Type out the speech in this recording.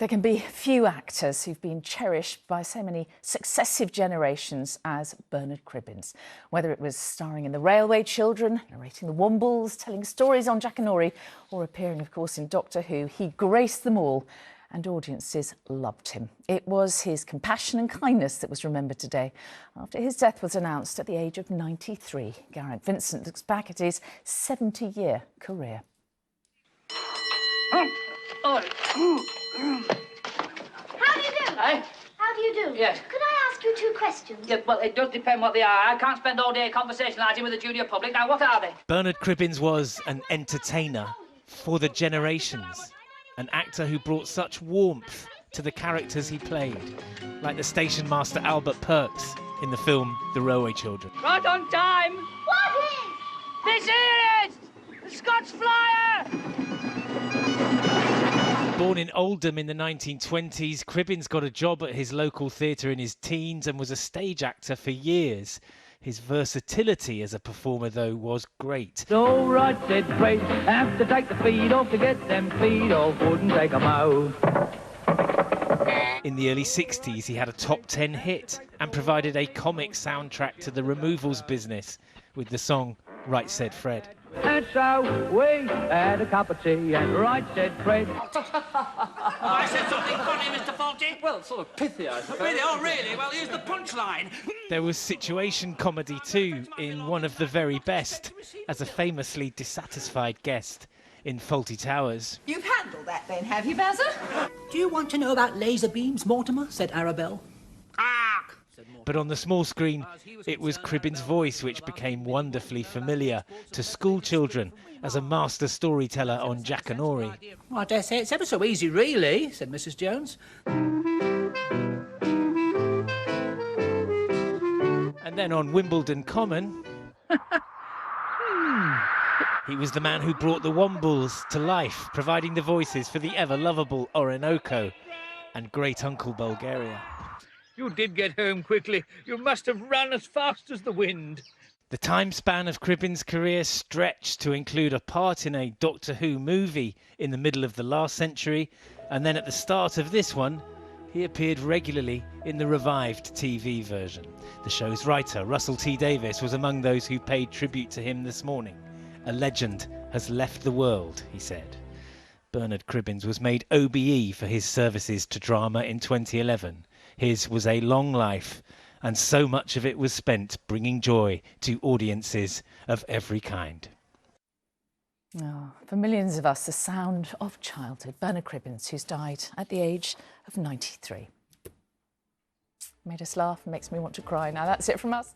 There can be few actors who've been cherished by so many successive generations as Bernard Cribbins. Whether it was starring in The Railway Children, narrating the Wombles, telling stories on Jackanory, or appearing, of course, in Doctor Who, he graced them all, and audiences loved him. It was his compassion and kindness that was remembered today after his death was announced at the age of 93. Garrett Vincent looks back at his 70-year career. How do you do? Eh? How do you do? Yes. Could I ask you two questions? Yeah, well, it does depend what they are. I can't spend all day conversationalising with the junior public. Now, what are they? Bernard Cribbins was an entertainer for the generations, an actor who brought such warmth to the characters he played, like the station master Albert Perks in the film The Railway Children. Right on time. What is? This here is the Scots Flyer. Born in Oldham in the 1920s, Cribbins got a job at his local theatre in his teens and was a stage actor for years. His versatility as a performer, though, was great. So right said Fred, have to take the feet off to get them feet off, wouldn't take 'em out. In the early 60s, he had a top 10 hit and provided a comic soundtrack to the removals business with the song Right Said Fred. And so we had a cup of tea, and right said Fred. I said something funny, Mr. Faulty. Well, sort of pithy, I suppose. Really? Oh, really? Well, here's the punchline. There was situation comedy too in One of the Very Best, as a famously dissatisfied guest in Fawlty Towers. You've handled that then, have you, Bazza? Do you want to know about laser beams, Mortimer? Said Arabelle. But on the small screen, it was Cribbins' voice which became wonderfully familiar to school children as a master storyteller on Jackanory. Well, I dare say it's ever so easy, really, said Mrs. Jones. And then on Wimbledon Common, he was the man who brought the Wombles to life, providing the voices for the ever-lovable Orinoco and Great Uncle Bulgaria. You did get home quickly. You must have run as fast as the wind. The time span of Cribbins' career stretched to include a part in a Doctor Who movie in the middle of the last century, and then at the start of this one, he appeared regularly in the revived TV version. The show's writer, Russell T Davies, was among those who paid tribute to him this morning. A legend has left the world, he said. Bernard Cribbins was made OBE for his services to drama in 2011. His was a long life, and so much of it was spent bringing joy to audiences of every kind. Oh, for millions of us, the sound of childhood. Bernard Cribbins, who's died at the age of 93. Made us laugh and makes me want to cry. Now that's it from us.